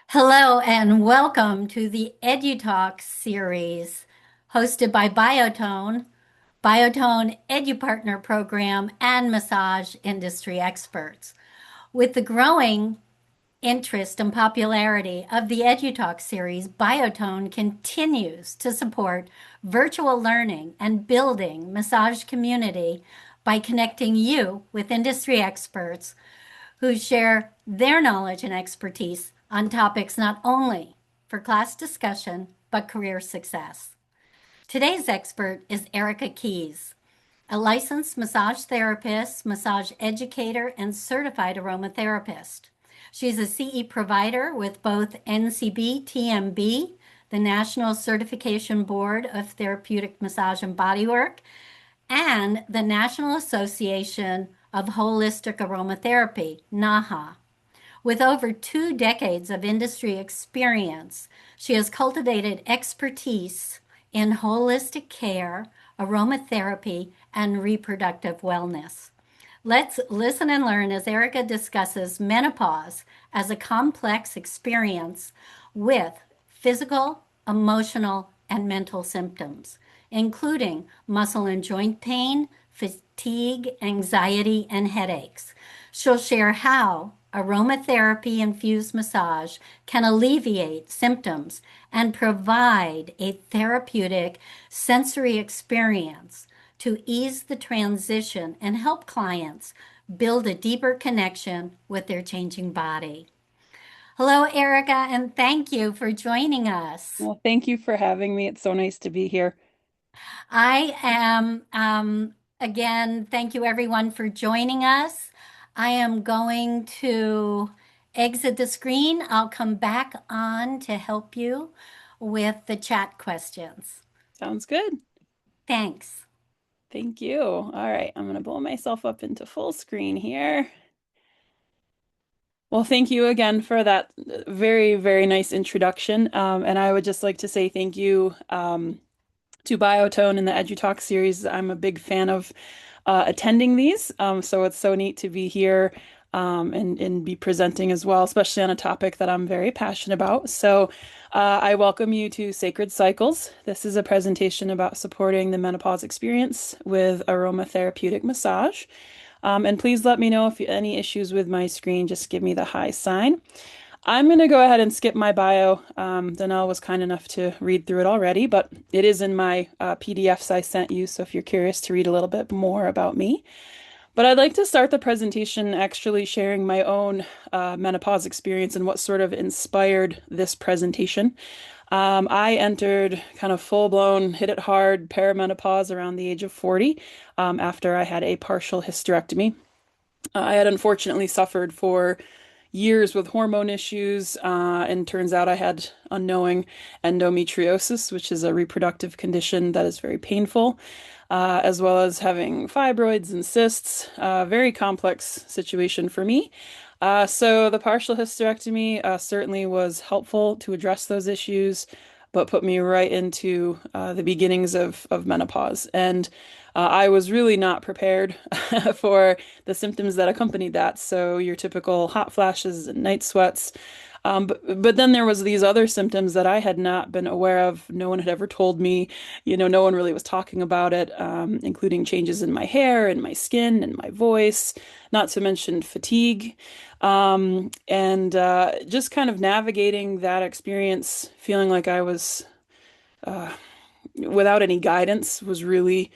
Hello and welcome to the EduTalk series hosted by Biotone EduPartner Program, and massage industry experts. With the growing interest and popularity of the EduTalk series, Biotone continues to support virtual learning and building massage community by connecting you with industry experts who share their knowledge and expertise on topics not only for class discussion, but career success. Today's expert is Erica Keays, a licensed massage therapist, massage educator, and certified aromatherapist. She's a CE provider with both NCB TMB, the National Certification Board of Therapeutic Massage and Bodywork, and the National Association of Holistic Aromatherapy, NAHA. With over 2 decades of industry experience, she has cultivated expertise in holistic care, aromatherapy, and reproductive wellness. Let's listen and learn as Erica discusses menopause as a complex experience with physical, emotional, and mental symptoms, including muscle and joint pain, fatigue, anxiety, and headaches. She'll share how aromatherapy-infused massage can alleviate symptoms and provide a therapeutic sensory experience to ease the transition and help clients build a deeper connection with their changing body. Hello, Erica, and thank you for joining us. Well, thank you for having me. It's so nice to be here. I am, again, thank you everyone for joining us. I am going to exit the screen. I'll come back on to help you with the chat questions. Sounds good. Thanks. Thank you. All right, I'm going to blow myself up into full screen here. Well, thank you again for that very, very nice introduction. And I would just like to say thank you to Biotone and the EduTalk series. I'm a big fan of attending these. So it's so neat to be here and be presenting as well, especially on a topic that I'm very passionate about. So I welcome you to Sacred Cycles. This is a presentation about supporting the menopause experience with aromatherapeutic massage. And please let me know if any issues with my screen, just give me the high sign. I'm going to go ahead and skip my bio. Danelle was kind enough to read through it already, but it is in my PDFs I sent you. So if you're curious to read a little bit more about me. But I'd like to start the presentation actually sharing my own menopause experience and what sort of inspired this presentation. I entered kind of full-blown, hit it hard perimenopause around the age of 40 after I had a partial hysterectomy. I had unfortunately suffered for years with hormone issues, and turns out I had unknowing endometriosis, which is a reproductive condition that is very painful, as well as having fibroids and cysts. Very complex situation for me. So the partial hysterectomy certainly was helpful to address those issues, but put me right into the beginnings of menopause. And I was really not prepared for the symptoms that accompanied that. So your typical hot flashes and night sweats. But then there was these other symptoms that I had not been aware of. No one had ever told me, no one really was talking about it, including changes in my hair and my skin and my voice, not to mention fatigue. And just kind of navigating that experience, feeling like I was uh, without any guidance was really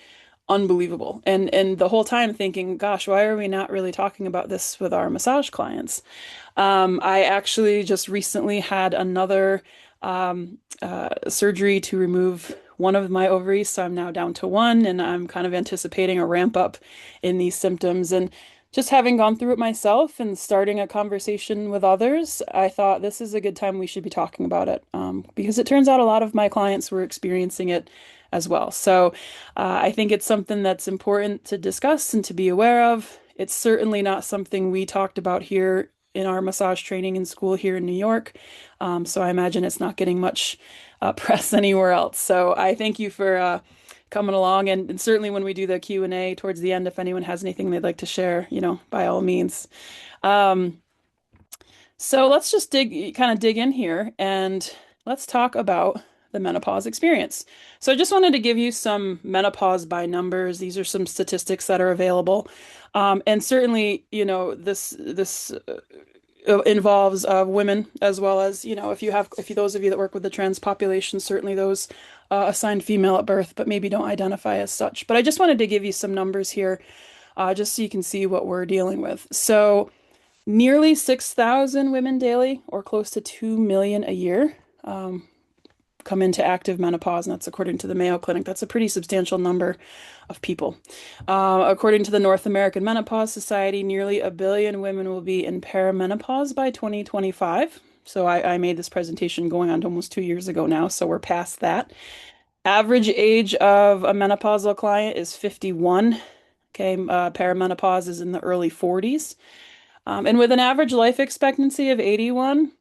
unbelievable. And the whole time thinking, gosh, why are we not really talking about this with our massage clients? I actually just recently had another surgery to remove one of my ovaries, so I'm now down to one, and I'm kind of anticipating a ramp up in these symptoms. And just having gone through it myself and starting a conversation with others, I thought this is a good time we should be talking about it, because it turns out a lot of my clients were experiencing it as well. So I think it's something that's important to discuss and to be aware of. It's certainly not something we talked about here in our massage training in school here in New York. So I imagine it's not getting much press anywhere else. So I thank you for coming along, and certainly when we do the Q&A towards the end, if anyone has anything they'd like to share, by all means. Um, So let's just kind of dig in here and let's talk about the menopause experience. So I just wanted to give you some menopause by numbers. These are some statistics that are available. And certainly, this involves women as well as, if those of you that work with the trans population, certainly those assigned female at birth, but maybe don't identify as such. But I just wanted to give you some numbers here, just so you can see what we're dealing with. So nearly 6,000 women daily, or close to 2 million a year, come into active menopause, and that's according to the Mayo Clinic. That's a pretty substantial number of people. According to the North American Menopause Society, nearly 1 billion women will be in perimenopause by 2025. So I made this presentation going on to almost 2 years ago now, so we're past that. Average age of a menopausal client is 51. Okay, perimenopause is in the early 40s. And with an average life expectancy of 81,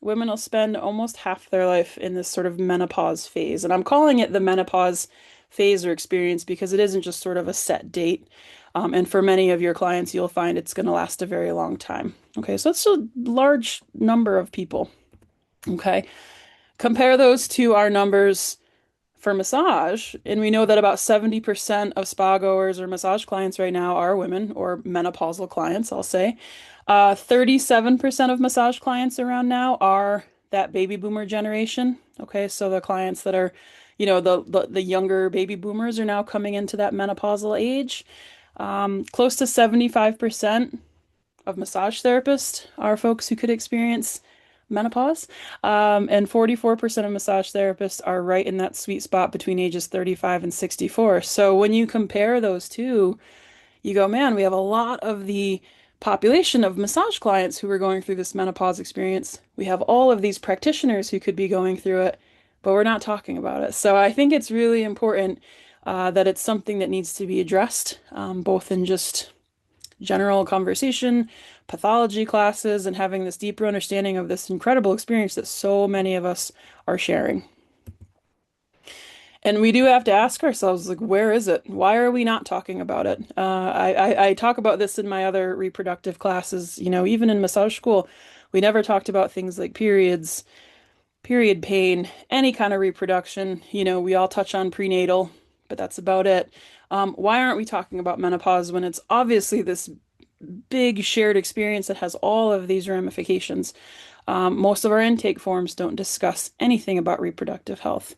women will spend almost half their life in this sort of menopause phase. And I'm calling it the menopause phase or experience because it isn't just sort of a set date. And for many of your clients, you'll find it's going to last a very long time. Okay, so it's a large number of people. Okay, compare those to our numbers for massage, and we know that about 70% of spa goers or massage clients right now are women or menopausal clients, I'll say. 37% of massage clients around now are that baby boomer generation. Okay, so the clients that are, the younger baby boomers are now coming into that menopausal age. Close to 75% of massage therapists are folks who could experience menopause. And 44% of massage therapists are right in that sweet spot between ages 35 and 64. So when you compare those two, you go, man, we have a lot of the population of massage clients who are going through this menopause experience. We have all of these practitioners who could be going through it, but we're not talking about it. So I think it's really important that it's something that needs to be addressed, both in just general conversation, pathology classes, and having this deeper understanding of this incredible experience that so many of us are sharing. And we do have to ask ourselves, like, where is it? Why are we not talking about it? I talk about this in my other reproductive classes. Even in massage school, we never talked about things like periods, period pain, any kind of reproduction. We all touch on prenatal, but that's about it. Why aren't we talking about menopause when it's obviously this big shared experience that has all of these ramifications? Most of our intake forms don't discuss anything about reproductive health,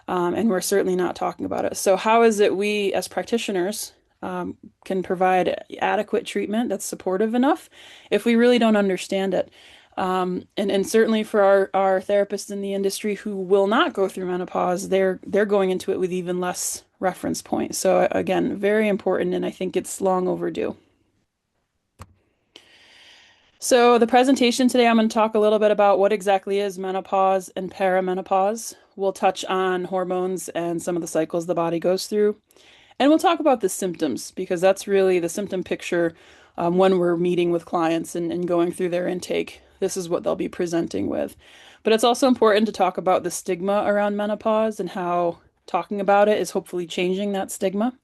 and we're certainly not talking about it. So, how is it we, as practitioners, can provide adequate treatment that's supportive enough if we really don't understand it? And certainly for our therapists in the industry who will not go through menopause, they're going into it with even less reference points. So again, very important, and I think it's long overdue. So the presentation today, I'm going to talk a little bit about what exactly is menopause and perimenopause. We'll touch on hormones and some of the cycles the body goes through. And we'll talk about the symptoms because that's really the symptom picture when we're meeting with clients and going through their intake. This is what they'll be presenting with. But it's also important to talk about the stigma around menopause and how talking about it is hopefully changing that stigma.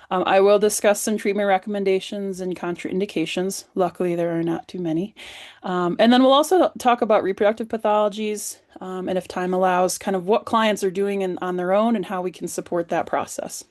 I will discuss some treatment recommendations and contraindications. Luckily, there are not too many. And then we'll also talk about reproductive pathologies, and if time allows, kind of what clients are doing on their own and how we can support that process.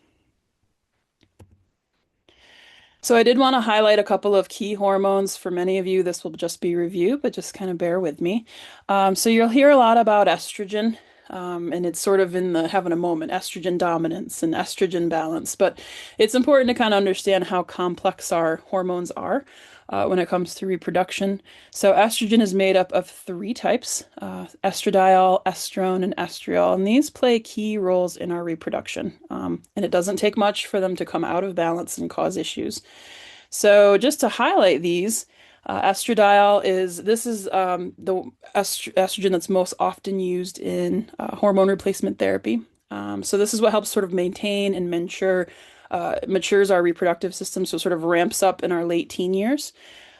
So I did want to highlight a couple of key hormones. For many of you, this will just be review, but just kind of bear with me. So you'll hear a lot about estrogen, and it's sort of in the having a moment, estrogen dominance and estrogen balance. But it's important to kind of understand how complex our hormones are when it comes to reproduction. So estrogen is made up of three types, estradiol, estrone, and estriol, and these play key roles in our reproduction. And it doesn't take much for them to come out of balance and cause issues. So just to highlight these, estradiol is the estrogen that's most often used in hormone replacement therapy. So this is what helps sort of maintain and matures our reproductive system, so sort of ramps up in our late teen years.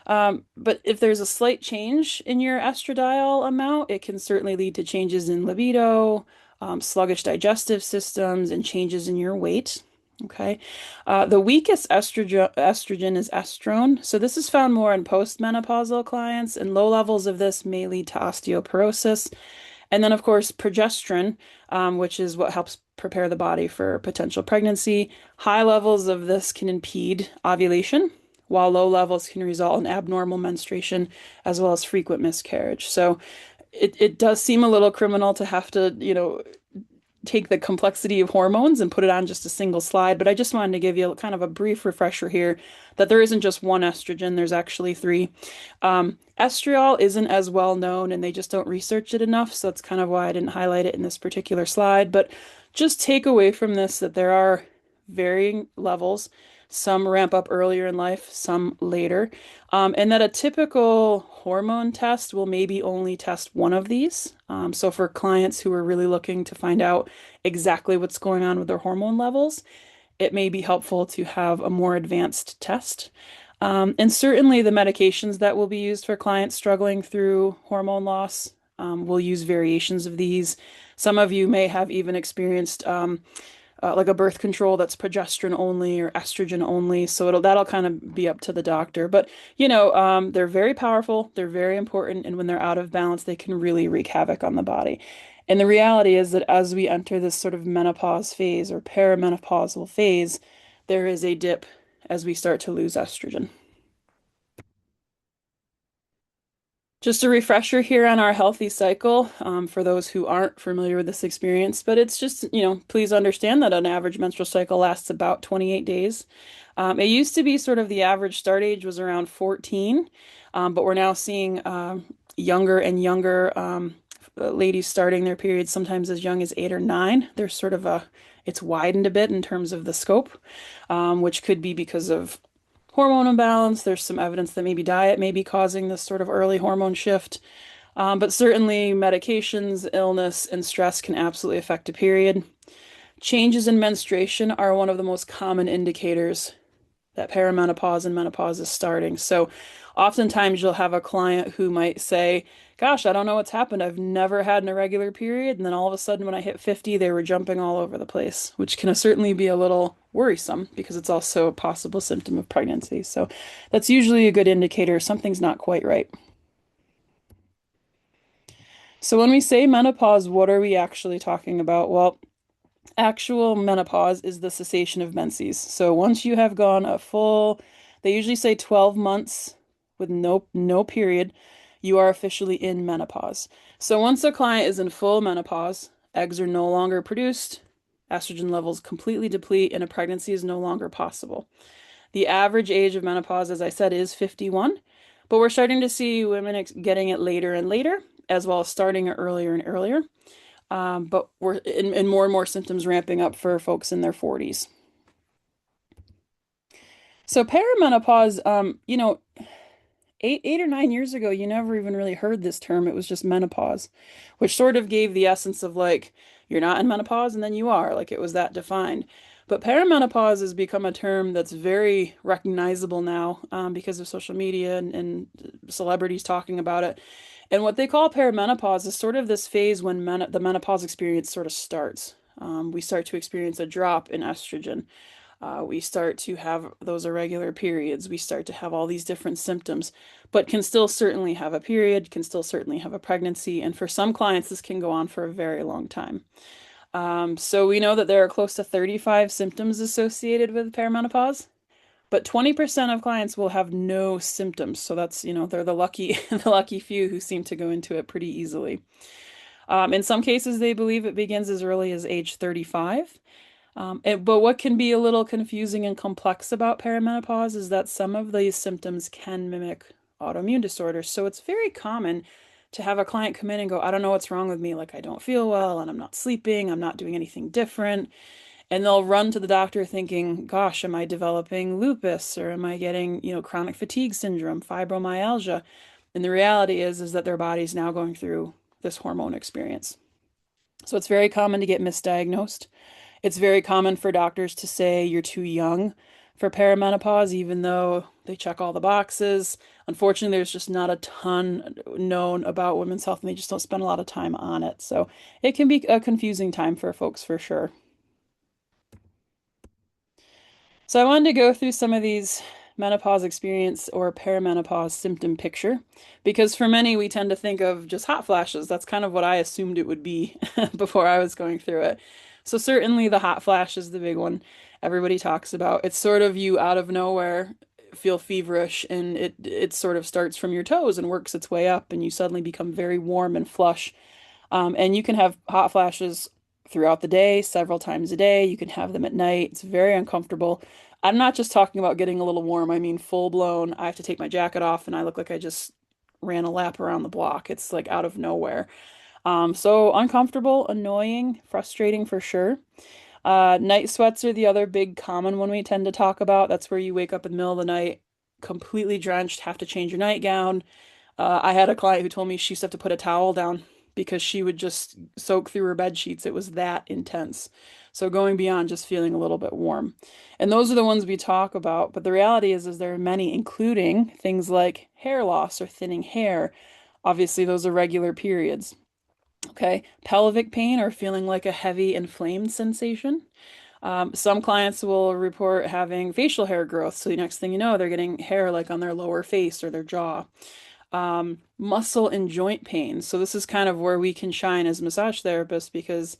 But if there's a slight change in your estradiol amount, it can certainly lead to changes in libido, sluggish digestive systems, and changes in your weight. Okay. The weakest estrogen is estrone. So this is found more in postmenopausal clients, and low levels of this may lead to osteoporosis. And then, of course, progesterone, which is what helps prepare the body for potential pregnancy. High levels of this can impede ovulation, while low levels can result in abnormal menstruation as well as frequent miscarriage. So it does seem a little criminal to have to, take the complexity of hormones and put it on just a single slide. But I just wanted to give you kind of a brief refresher here that there isn't just one estrogen, there's actually three. Estriol isn't as well known and they just don't research it enough. So that's kind of why I didn't highlight it in this particular slide. But just take away from this that there are varying levels. Some ramp up earlier in life, some later. And that a typical hormone test will maybe only test one of these. So for clients who are really looking to find out exactly what's going on with their hormone levels, it may be helpful to have a more advanced test. And certainly the medications that will be used for clients struggling through hormone loss, will use variations of these. Some of you may have even experienced like a birth control that's progesterone only or estrogen only. So that'll kind of be up to the doctor. But they're very powerful, they're very important, and when they're out of balance, they can really wreak havoc on the body. And the reality is that as we enter this sort of menopause phase or perimenopausal phase, there is a dip as we start to lose estrogen. Just a refresher here on our healthy cycle, for those who aren't familiar with this experience, but it's just, please understand that an average menstrual cycle lasts about 28 days. It used to be sort of the average start age was around 14, but we're now seeing younger and younger ladies starting their periods sometimes as young as 8 or 9. There's sort of it's widened a bit in terms of the scope, which could be because of hormone imbalance. There's some evidence that maybe diet may be causing this sort of early hormone shift. But certainly medications, illness, and stress can absolutely affect a period. Changes in menstruation are one of the most common indicators that perimenopause and menopause is starting. So oftentimes you'll have a client who might say, gosh, I don't know what's happened. I've never had an irregular period. And then all of a sudden, when I hit 50, they were jumping all over the place, which can certainly be a little worrisome because it's also a possible symptom of pregnancy. So that's usually a good indicator something's not quite right. So when we say menopause, what are we actually talking about? Well, actual menopause is the cessation of menses. So once you have gone a full, they usually say 12 months with no period, you are officially in menopause. So once a client is in full menopause, eggs are no longer produced, estrogen levels completely deplete, and a pregnancy is no longer possible. The average age of menopause, as I said, is 51, but we're starting to see women getting it later and later, as well as starting it earlier and earlier. But we're in more and more symptoms ramping up for folks in their 40s. So perimenopause, 8 or 9 years ago, you never even really heard this term. It was just menopause, which sort of gave the essence of like, you're not in menopause and then you are, like it was that defined. But perimenopause has become a term that's very recognizable now, because of social media and celebrities talking about it. And what they call perimenopause is sort of this phase when the menopause experience sort of starts. We start to experience a drop in estrogen. We start to have those irregular periods. We start to have all these different symptoms, but can still certainly have a period, can still certainly have a pregnancy. And for some clients, this can go on for a very long time. So we know that there are close to 35 symptoms associated with perimenopause, but 20% of clients will have no symptoms. So that's, they're the lucky, the lucky few who seem to go into it pretty easily. In some cases, they believe it begins as early as age 35. But what can be a little confusing and complex about perimenopause is that some of these symptoms can mimic autoimmune disorders. So it's very common to have a client come in and go, I don't know what's wrong with me. Like, I don't feel well and I'm not sleeping. I'm not doing anything different. And they'll run to the doctor thinking, gosh, am I developing lupus or am I getting, chronic fatigue syndrome, fibromyalgia? And the reality is that their body's now going through this hormone experience. So it's very common to get misdiagnosed. It's very common for doctors to say you're too young for perimenopause, even though they check all the boxes. Unfortunately, there's just not a ton known about women's health, and they just don't spend a lot of time on it. So it can be a confusing time for folks for sure. So I wanted to go through some of these menopause experience or perimenopause symptom picture because for many we tend to think of just hot flashes. That's kind of what I assumed it would be before I was going through it. So certainly the hot flash is the big one everybody talks about. It's sort of you out of nowhere feel feverish and it sort of starts from your toes and works its way up and you suddenly become very warm and flush. And you can have hot flashes throughout the day, several times a day. You can have them at night. It's very uncomfortable. I'm not just talking about getting a little warm. I mean, full blown. I have to take my jacket off and I look like I just ran a lap around the block. It's like out of nowhere. So uncomfortable, annoying, frustrating for sure. Night sweats are the other big common one we tend to talk about. That's where you wake up in the middle of the night, completely drenched, have to change your nightgown. I had a client who told me she used to have to put a towel down because she would just soak through her bed sheets. It was that intense. So going beyond just feeling a little bit warm. And those are the ones we talk about, but the reality is there are many, including things like hair loss or thinning hair. Obviously, those are regular periods. Okay. Pelvic pain or feeling like a heavy inflamed sensation. Some clients will report having facial hair growth. So the next thing you know, they're getting hair like on their lower face or their jaw. Muscle and joint pain. So this is kind of where we can shine as massage therapists because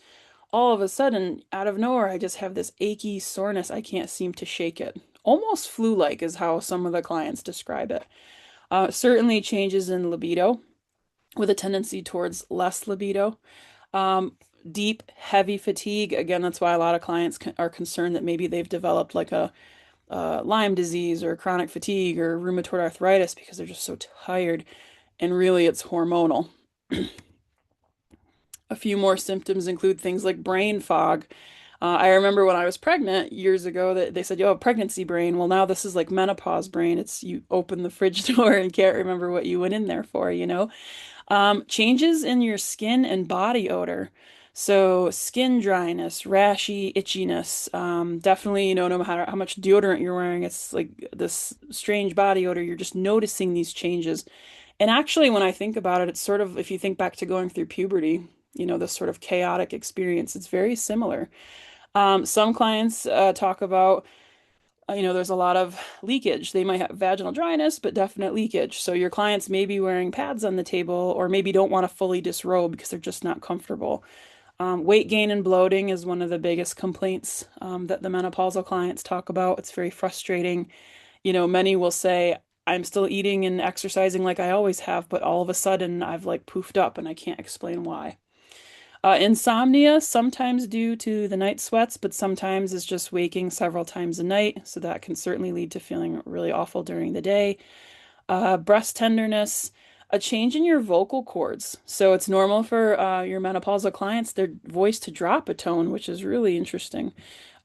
all of a sudden, out of nowhere, I just have this achy soreness. I can't seem to shake it. Almost flu-like is how some of the clients describe it. Certainly changes in libido with a tendency towards less libido. Um, Deep, heavy fatigue. Again, that's why a lot of clients are concerned that maybe they've developed like a Lyme disease or chronic fatigue or rheumatoid arthritis because they're just so tired. And really, it's hormonal. A few more symptoms include things like brain fog. I remember when I was pregnant years ago that they said, "Yo, pregnancy brain." Well, now this is like menopause brain. It's you open the fridge door and can't remember what you went in there for, you know? Changes in your skin and body odor. So skin dryness, rashy, itchiness. Definitely, no matter how much deodorant you're wearing, it's like this strange body odor. You're just noticing these changes. And actually, when I think about it, it's sort of, if you think back to going through puberty, this sort of chaotic experience, it's very similar. Some clients talk about there's a lot of leakage. They might have vaginal dryness, but definite leakage. So your clients may be wearing pads on the table or maybe don't want to fully disrobe because they're just not comfortable. Weight gain and bloating is one of the biggest complaints that the menopausal clients talk about. It's very frustrating. Many will say, I'm still eating and exercising like I always have, but all of a sudden I've like poofed up and I can't explain why. Insomnia, sometimes due to the night sweats, but sometimes is just waking several times a night. So that can certainly lead to feeling really awful during the day. Breast tenderness, a change in your vocal cords. So it's normal for your menopausal clients, their voice to drop a tone, which is really interesting.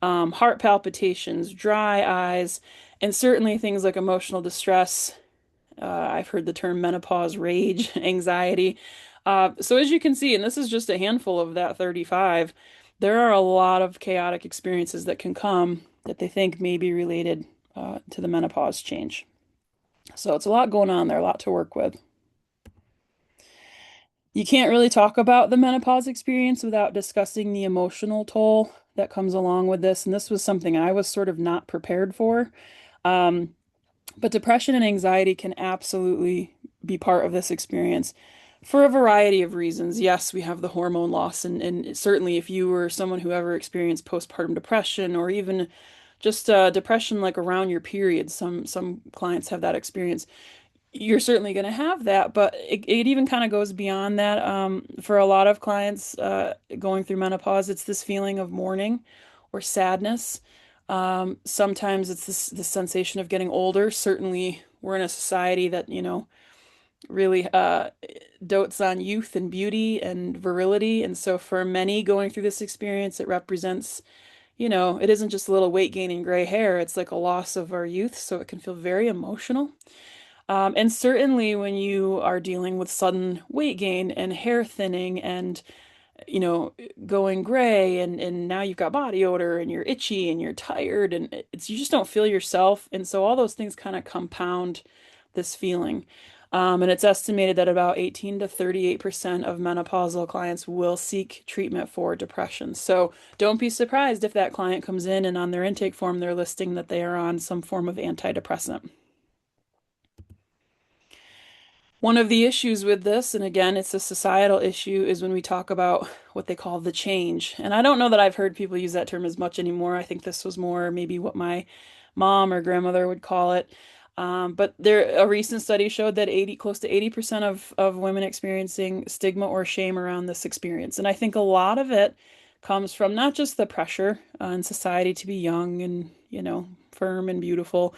Heart palpitations, dry eyes, and certainly things like emotional distress. I've heard the term menopause rage, anxiety. So as you can see, and this is just a handful of that 35, there are a lot of chaotic experiences that can come that they think may be related to the menopause change. So it's a lot going on there, a lot to work with. You can't really talk about the menopause experience without discussing the emotional toll that comes along with this. And this was something I was sort of not prepared for. Um, but depression and anxiety can absolutely be part of this experience for a variety of reasons. Yes, we have the hormone loss, and certainly if you were someone who ever experienced postpartum depression or even just depression like around your period, some clients have that experience. You're certainly going to have that, but it even kind of goes beyond that. For a lot of clients going through menopause, it's this feeling of mourning or sadness. Sometimes it's this sensation of getting older. Certainly, we're in a society that, really dotes on youth and beauty and virility. And so for many going through this experience, it represents, it isn't just a little weight gain and gray hair. It's like a loss of our youth. So it can feel very emotional. And certainly when you are dealing with sudden weight gain and hair thinning and, you know, going gray and now you've got body odor and you're itchy and you're tired and you just don't feel yourself. And so all those things kind of compound this feeling. And it's estimated that about 18 to 38% of menopausal clients will seek treatment for depression. So don't be surprised if that client comes in and on their intake form they're listing that they are on some form of antidepressant. One of the issues with this, and again, it's a societal issue, is when we talk about what they call the change. And I don't know that I've heard people use that term as much anymore. I think this was more maybe what my mom or grandmother would call it. But a recent study showed that close to 80% of women experiencing stigma or shame around this experience. And I think a lot of it comes from not just the pressure in society to be young and, firm and beautiful,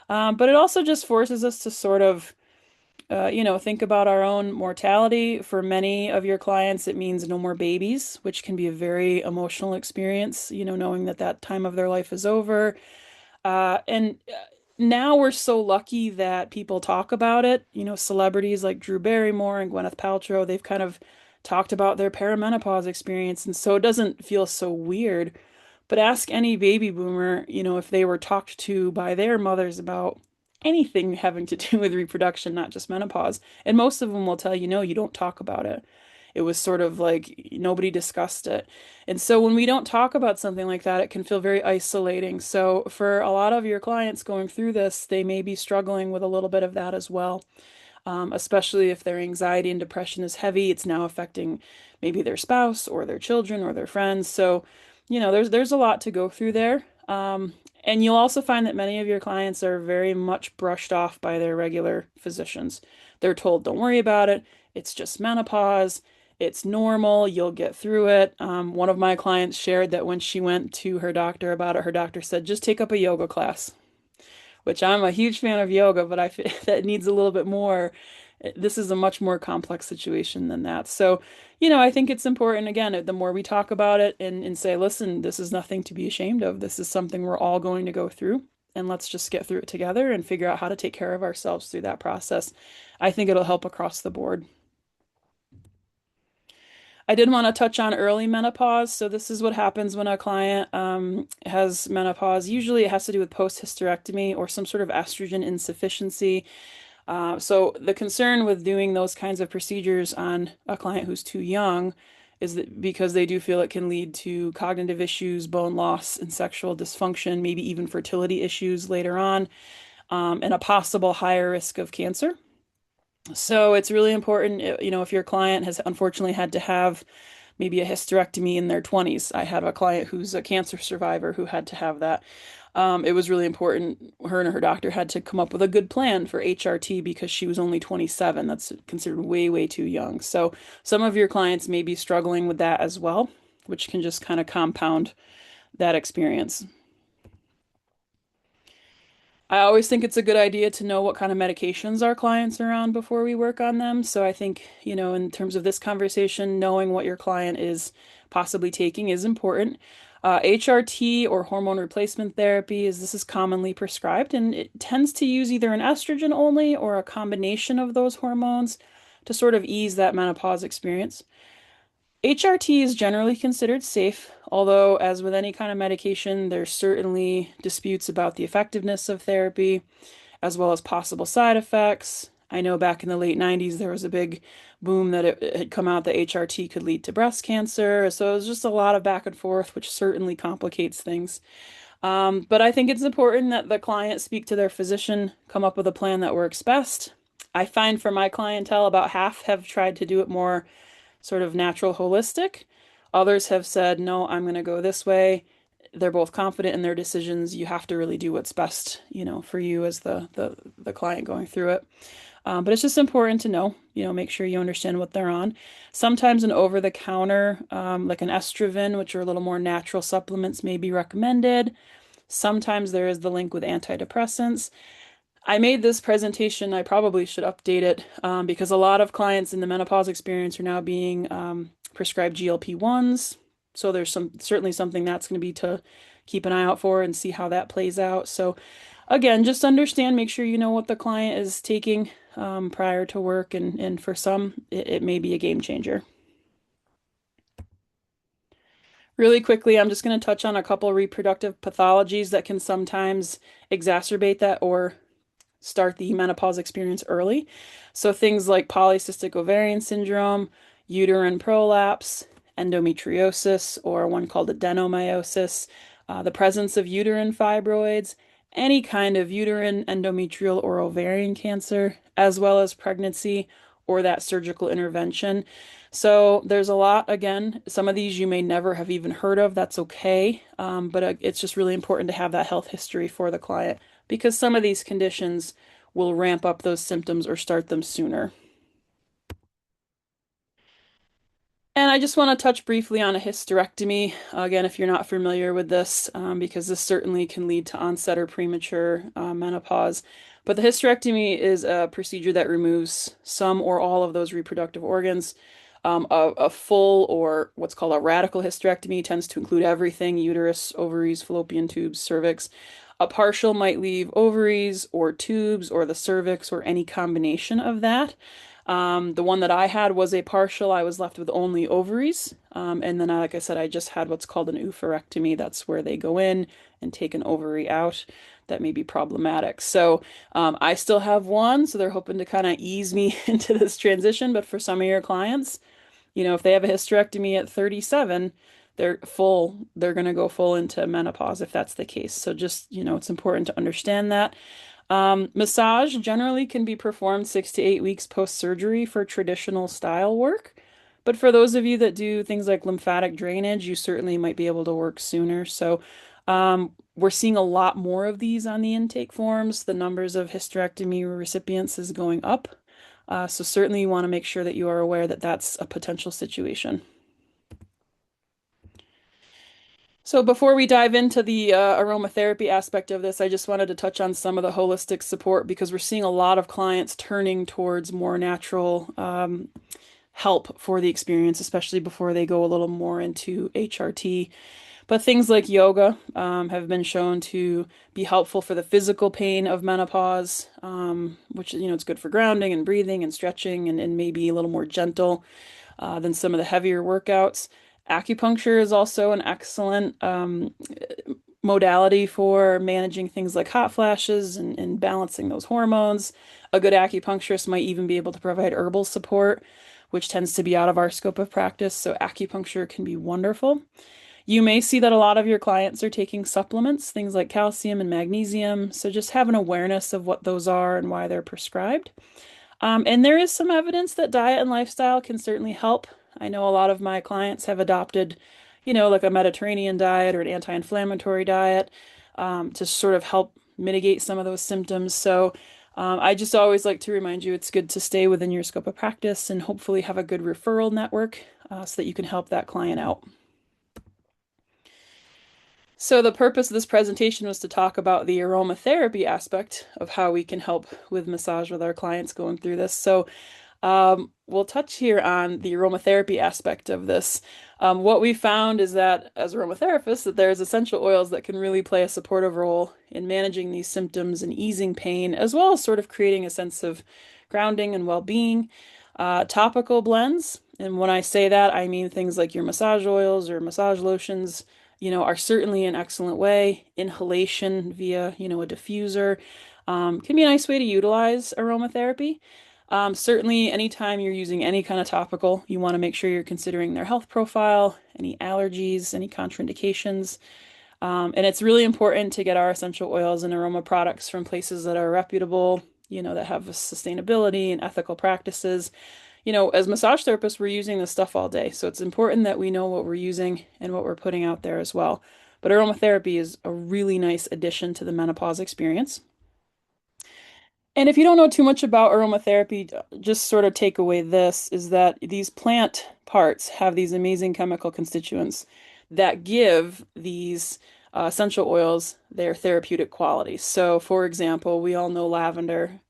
but it also just forces us to sort of think about our own mortality. For many of your clients, it means no more babies, which can be a very emotional experience, knowing that that time of their life is over. And now we're so lucky that people talk about it. Celebrities like Drew Barrymore and Gwyneth Paltrow, they've kind of talked about their perimenopause experience, and so it doesn't feel so weird. But ask any baby boomer, if they were talked to by their mothers about anything having to do with reproduction, not just menopause, and most of them will tell you, no, you don't talk about it. It was sort of like nobody discussed it. And so when we don't talk about something like that, it can feel very isolating. So for a lot of your clients going through this, they may be struggling with a little bit of that as well, especially if their anxiety and depression is heavy. It's now affecting maybe their spouse or their children or their friends. So, there's a lot to go through there. And you'll also find that many of your clients are very much brushed off by their regular physicians. They're told, don't worry about it. It's just menopause. It's normal. You'll get through it. One of my clients shared that when she went to her doctor about it, her doctor said, just take up a yoga class, which I'm a huge fan of yoga, but I feel that needs a little bit more. This is a much more complex situation than that. So, I think it's important, again, the more we talk about it and say, listen, this is nothing to be ashamed of. This is something we're all going to go through, and let's just get through it together and figure out how to take care of ourselves through that process. I think it'll help across the board. I did want to touch on early menopause. So this is what happens when a client has menopause. Usually it has to do with post-hysterectomy or some sort of estrogen insufficiency. So the concern with doing those kinds of procedures on a client who's too young is that because they do feel it can lead to cognitive issues, bone loss, and sexual dysfunction, maybe even fertility issues later on, and a possible higher risk of cancer. So it's really important, if your client has unfortunately had to have maybe a hysterectomy in their 20s. I have a client who's a cancer survivor who had to have that. It was really important. Her and her doctor had to come up with a good plan for HRT because she was only 27. That's considered way, way too young. So some of your clients may be struggling with that as well, which can just kind of compound that experience. I always think it's a good idea to know what kind of medications our clients are on before we work on them. So I think, in terms of this conversation, knowing what your client is possibly taking is important. HRT or hormone replacement therapy this is commonly prescribed, and it tends to use either an estrogen only or a combination of those hormones to sort of ease that menopause experience. HRT is generally considered safe, although, as with any kind of medication, there's certainly disputes about the effectiveness of therapy, as well as possible side effects. I know back in the late 90s, there was a big boom that it had come out that HRT could lead to breast cancer. So it was just a lot of back and forth, which certainly complicates things. But I think it's important that the client speak to their physician, come up with a plan that works best. I find for my clientele, about half have tried to do it more sort of natural holistic. Others have said, no, I'm going to go this way. They're both confident in their decisions. You have to really do what's best, for you as the client going through it. But it's just important to know, make sure you understand what they're on. Sometimes an over-the-counter, like an estrogen, which are a little more natural supplements, may be recommended. Sometimes there is the link with antidepressants. I made this presentation, I probably should update it because a lot of clients in the menopause experience are now being prescribed GLP-1s. So there's certainly something that's going to be to keep an eye out for and see how that plays out. So again, just understand, make sure you know what the client is taking prior to work, and for some, it may be a game changer. Really quickly, I'm just going to touch on a couple reproductive pathologies that can sometimes exacerbate that or start the menopause experience early. So things like polycystic ovarian syndrome, uterine prolapse, endometriosis, or one called adenomyosis, the presence of uterine fibroids, any kind of uterine, endometrial, or ovarian cancer, as well as pregnancy or that surgical intervention. So there's a lot, again, some of these you may never have even heard of. That's okay. But it's just really important to have that health history for the client because some of these conditions will ramp up those symptoms or start them sooner. And I just want to touch briefly on a hysterectomy. Again, if you're not familiar with this, because this certainly can lead to onset or premature menopause. But the hysterectomy is a procedure that removes some or all of those reproductive organs. A full or what's called a radical hysterectomy tends to include everything: uterus, ovaries, fallopian tubes, cervix. A partial might leave ovaries or tubes or the cervix or any combination of that. The one that I had was a partial. I was left with only ovaries. And then, like I said, I just had what's called an oophorectomy. That's where they go in and take an ovary out. That may be problematic. So I still have one. So they're hoping to kind of ease me into this transition. But for some of your clients, if they have a hysterectomy at 37, they're going to go full into menopause if that's the case. So just, it's important to understand that. Massage generally can be performed 6 to 8 weeks post-surgery for traditional style work. But for those of you that do things like lymphatic drainage, you certainly might be able to work sooner. So we're seeing a lot more of these on the intake forms. The numbers of hysterectomy recipients is going up. So certainly you want to make sure that you are aware that that's a potential situation. So before we dive into the aromatherapy aspect of this, I just wanted to touch on some of the holistic support because we're seeing a lot of clients turning towards more natural help for the experience, especially before they go a little more into HRT. But things like yoga have been shown to be helpful for the physical pain of menopause, which, it's good for grounding and breathing and stretching and maybe a little more gentle than some of the heavier workouts. Acupuncture is also an excellent modality for managing things like hot flashes and balancing those hormones. A good acupuncturist might even be able to provide herbal support, which tends to be out of our scope of practice. So acupuncture can be wonderful. You may see that a lot of your clients are taking supplements, things like calcium and magnesium. So just have an awareness of what those are and why they're prescribed. And there is some evidence that diet and lifestyle can certainly help. I know a lot of my clients have adopted, like a Mediterranean diet or an anti-inflammatory diet, to sort of help mitigate some of those symptoms. So I just always like to remind you it's good to stay within your scope of practice and hopefully have a good referral network so that you can help that client out. So the purpose of this presentation was to talk about the aromatherapy aspect of how we can help with massage with our clients going through this. So we'll touch here on the aromatherapy aspect of this. What we found is that as aromatherapists, that there's essential oils that can really play a supportive role in managing these symptoms and easing pain, as well as sort of creating a sense of grounding and well-being. Topical blends, and when I say that, I mean things like your massage oils or massage lotions, are certainly an excellent way. Inhalation via, a diffuser, can be a nice way to utilize aromatherapy. Certainly, anytime you're using any kind of topical, you want to make sure you're considering their health profile, any allergies, any contraindications. And it's really important to get our essential oils and aroma products from places that are reputable, that have sustainability and ethical practices. As massage therapists, we're using this stuff all day. So it's important that we know what we're using and what we're putting out there as well. But aromatherapy is a really nice addition to the menopause experience. And if you don't know too much about aromatherapy, just sort of take away this is that these plant parts have these amazing chemical constituents that give these essential oils their therapeutic qualities. So, for example, we all know lavender.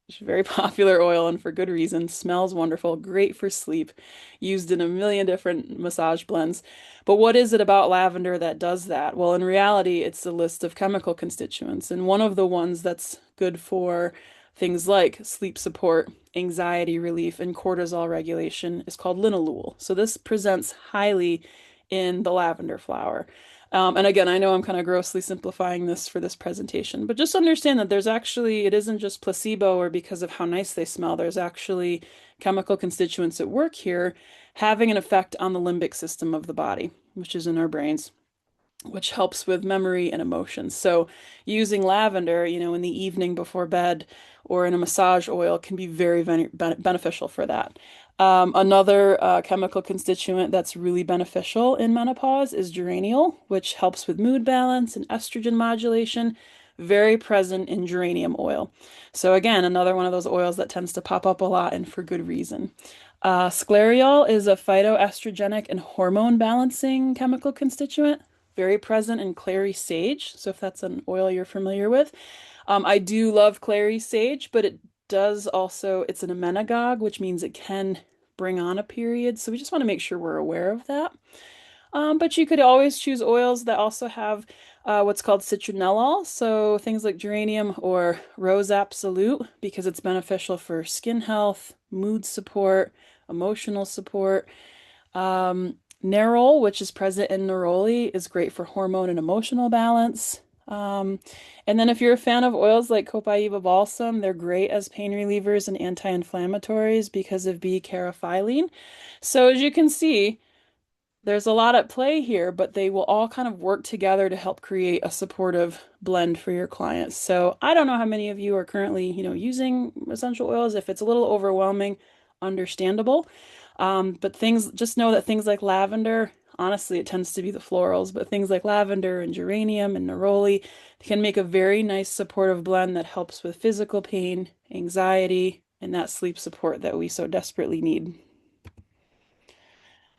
It's a very popular oil and for good reason. Smells wonderful, great for sleep, used in a million different massage blends. But what is it about lavender that does that? Well, in reality, it's a list of chemical constituents. And one of the ones that's good for things like sleep support, anxiety relief, and cortisol regulation is called linalool. So this presents highly in the lavender flower. And again, I know I'm kind of grossly simplifying this for this presentation, but just understand that it isn't just placebo or because of how nice they smell. There's actually chemical constituents at work here having an effect on the limbic system of the body, which is in our brains, which helps with memory and emotions. So using lavender, in the evening before bed or in a massage oil can be very beneficial for that. Another chemical constituent that's really beneficial in menopause is geraniol, which helps with mood balance and estrogen modulation, very present in geranium oil. So again, another one of those oils that tends to pop up a lot and for good reason. Sclereol is a phytoestrogenic and hormone balancing chemical constituent, very present in clary sage. So if that's an oil you're familiar with, I do love clary sage, but it's an emmenagogue, which means it can bring on a period. So we just want to make sure we're aware of that. But you could always choose oils that also have what's called citronellol, so things like geranium or rose absolute, because it's beneficial for skin health, mood support, emotional support. Nerol, which is present in neroli, is great for hormone and emotional balance. Um, and then if you're a fan of oils like Copaiba balsam, they're great as pain relievers and anti-inflammatories because of B-caryophyllene. So as you can see, there's a lot at play here, but they will all kind of work together to help create a supportive blend for your clients. So I don't know how many of you are currently, using essential oils. If it's a little overwhelming, understandable. But just know that things like lavender, honestly, it tends to be the florals, but things like lavender and geranium and neroli can make a very nice supportive blend that helps with physical pain, anxiety, and that sleep support that we so desperately need.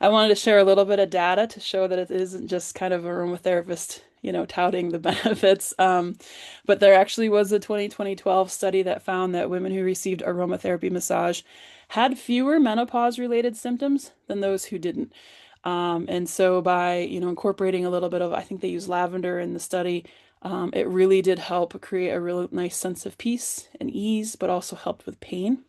I wanted to share a little bit of data to show that it isn't just kind of aromatherapist, touting the benefits. But there actually was a 2012 study that found that women who received aromatherapy massage had fewer menopause-related symptoms than those who didn't. And so by, incorporating a little bit of, I think they used lavender in the study, it really did help create a real nice sense of peace and ease, but also helped with pain.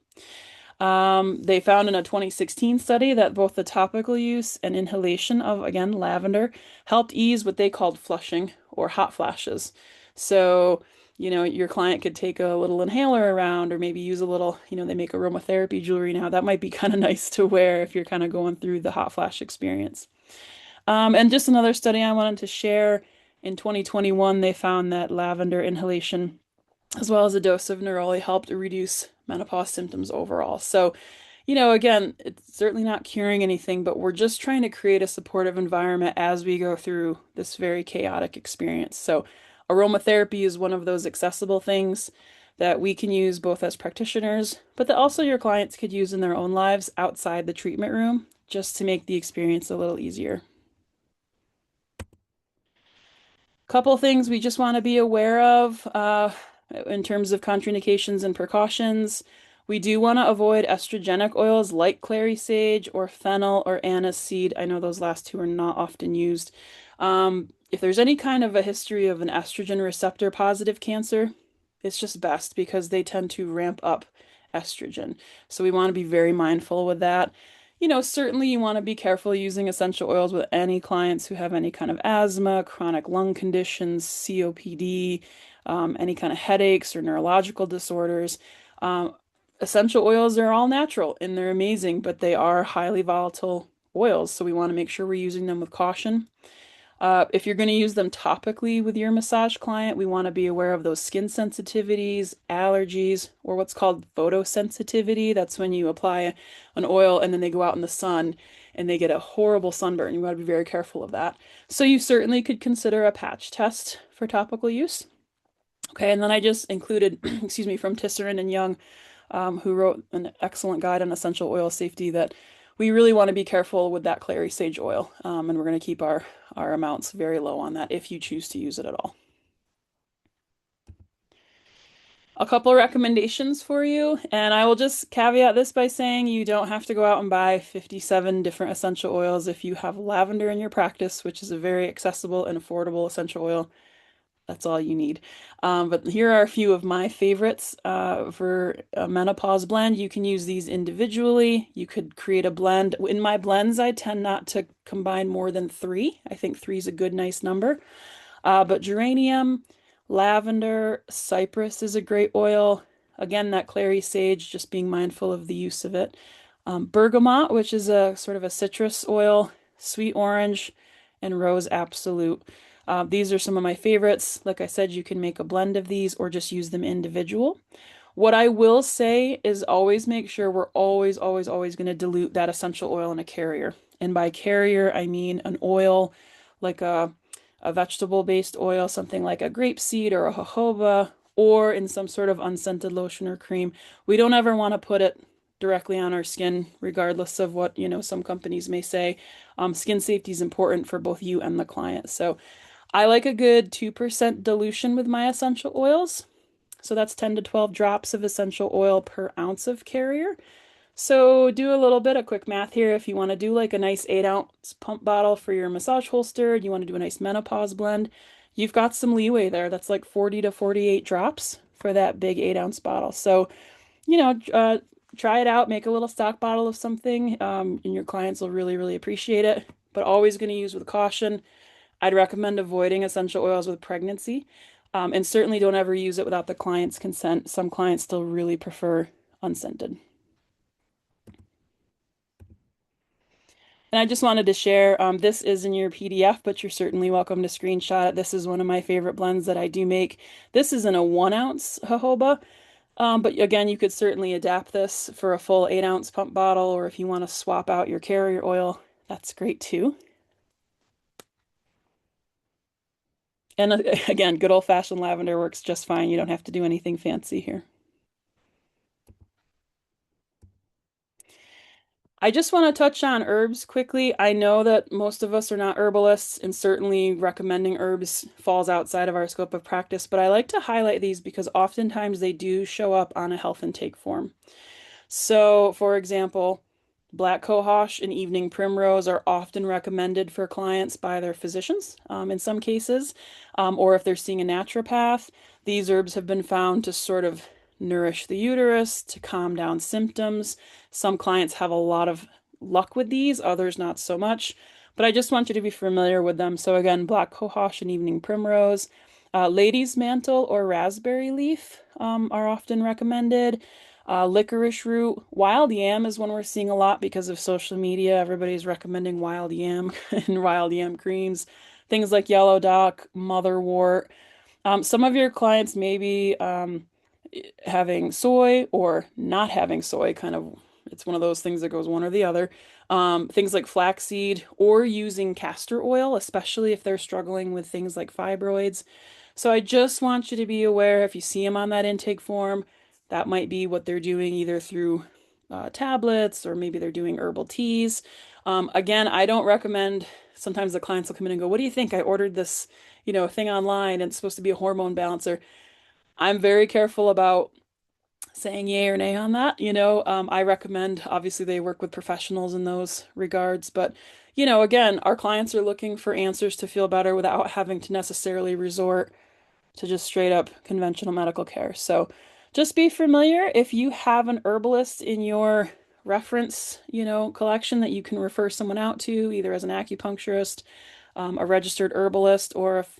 They found in a 2016 study that both the topical use and inhalation of, again, lavender helped ease what they called flushing or hot flashes. So, your client could take a little inhaler around or maybe use a little, they make aromatherapy jewelry now. That might be kind of nice to wear if you're kind of going through the hot flash experience. And just another study I wanted to share in 2021, they found that lavender inhalation as well as a dose of neroli helped reduce menopause symptoms overall. So, again, it's certainly not curing anything, but we're just trying to create a supportive environment as we go through this very chaotic experience. So, aromatherapy is one of those accessible things that we can use both as practitioners, but that also your clients could use in their own lives outside the treatment room just to make the experience a little easier. Couple things we just want to be aware of in terms of contraindications and precautions. We do want to avoid estrogenic oils like clary sage or fennel or anise seed. I know those last two are not often used. If there's any kind of a history of an estrogen receptor positive cancer, it's just best because they tend to ramp up estrogen. So we want to be very mindful with that. Certainly you want to be careful using essential oils with any clients who have any kind of asthma, chronic lung conditions, COPD, any kind of headaches or neurological disorders. Um, Essential oils are all natural and they're amazing, but they are highly volatile oils, so we want to make sure we're using them with caution. If you're going to use them topically with your massage client, we want to be aware of those skin sensitivities, allergies, or what's called photosensitivity. That's when you apply an oil and then they go out in the sun and they get a horrible sunburn. You want to be very careful of that. So you certainly could consider a patch test for topical use. Okay, and then I just included, excuse me, from Tisserand and Young, who wrote an excellent guide on essential oil safety that we really want to be careful with that clary sage oil. And we're going to keep our amounts very low on that if you choose to use it at all. A couple recommendations for you, and I will just caveat this by saying you don't have to go out and buy 57 different essential oils if you have lavender in your practice, which is a very accessible and affordable essential oil. That's all you need. But here are a few of my favorites for a menopause blend. You can use these individually. You could create a blend. In my blends, I tend not to combine more than three. I think three is a good, nice number. But geranium, lavender, cypress is a great oil. Again, that clary sage, just being mindful of the use of it. Bergamot, which is a sort of a citrus oil, sweet orange, and rose absolute. These are some of my favorites. Like I said, you can make a blend of these or just use them individual. What I will say is always make sure we're always going to dilute that essential oil in a carrier. And by carrier, I mean an oil like a vegetable-based oil, something like a grapeseed or a jojoba, or in some sort of unscented lotion or cream. We don't ever want to put it directly on our skin, regardless of what, some companies may say. Skin safety is important for both you and the client. So I like a good 2% dilution with my essential oils. So that's 10 to 12 drops of essential oil per ounce of carrier. So do a little bit of quick math here. If you want to do like a nice 8-ounce pump bottle for your massage holster, you want to do a nice menopause blend, you've got some leeway there. That's like 40 to 48 drops for that big 8-ounce bottle. So, you know, uh, try it out, make a little stock bottle of something, and your clients will really appreciate it. But always going to use with caution. I'd recommend avoiding essential oils with pregnancy, and certainly don't ever use it without the client's consent. Some clients still really prefer unscented. And I just wanted to share, this is in your PDF, but you're certainly welcome to screenshot it. This is one of my favorite blends that I do make. This is in a 1-ounce jojoba, but again, you could certainly adapt this for a full 8-ounce pump bottle, or if you want to swap out your carrier oil, that's great too. And again, good old-fashioned lavender works just fine. You don't have to do anything fancy here. I just want to touch on herbs quickly. I know that most of us are not herbalists, and certainly recommending herbs falls outside of our scope of practice, but I like to highlight these because oftentimes they do show up on a health intake form. So, for example, black cohosh and evening primrose are often recommended for clients by their physicians, in some cases, or if they're seeing a naturopath. These herbs have been found to sort of nourish the uterus, to calm down symptoms. Some clients have a lot of luck with these, others not so much. But I just want you to be familiar with them. So again, black cohosh and evening primrose. Lady's mantle or raspberry leaf are often recommended. Licorice root. Wild yam is one we're seeing a lot because of social media. Everybody's recommending wild yam and wild yam creams. Things like yellow dock, motherwort. Some of your clients may be having soy or not having soy, kind of, it's one of those things that goes one or the other. Things like flaxseed or using castor oil, especially if they're struggling with things like fibroids. So I just want you to be aware if you see them on that intake form, that might be what they're doing either through tablets or maybe they're doing herbal teas. Again, I don't recommend, sometimes the clients will come in and go, what do you think? I ordered this, thing online and it's supposed to be a hormone balancer. I'm very careful about saying yay or nay on that. I recommend, obviously, they work with professionals in those regards. But, again, our clients are looking for answers to feel better without having to necessarily resort to just straight up conventional medical care. So just be familiar if you have an herbalist in your reference, collection that you can refer someone out to, either as an acupuncturist, a registered herbalist, or if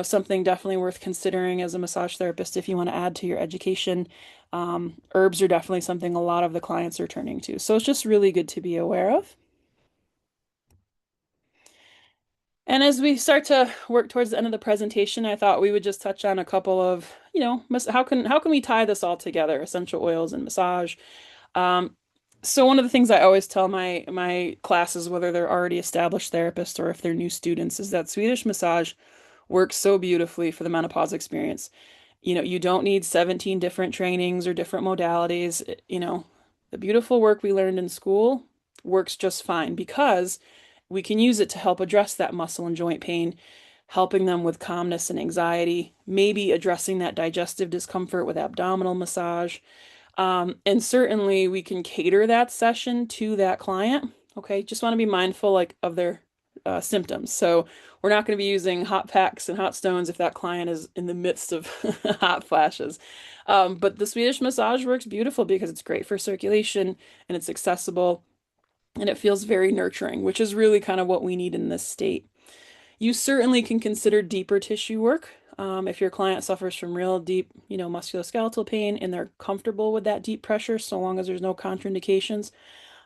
something definitely worth considering as a massage therapist if you want to add to your education. Herbs are definitely something a lot of the clients are turning to. So it's just really good to be aware of. And as we start to work towards the end of the presentation, I thought we would just touch on a couple of, how can we tie this all together, essential oils and massage. Um, so one of the things I always tell my classes, whether they're already established therapists or if they're new students, is that Swedish massage works so beautifully for the menopause experience. You don't need 17 different trainings or different modalities. The beautiful work we learned in school works just fine because we can use it to help address that muscle and joint pain, helping them with calmness and anxiety, maybe addressing that digestive discomfort with abdominal massage. And certainly we can cater that session to that client. Okay, just want to be mindful like of their symptoms. So we're not going to be using hot packs and hot stones if that client is in the midst of hot flashes. But the Swedish massage works beautiful because it's great for circulation and it's accessible and it feels very nurturing, which is really kind of what we need in this state. You certainly can consider deeper tissue work. If your client suffers from real deep, musculoskeletal pain and they're comfortable with that deep pressure, so long as there's no contraindications.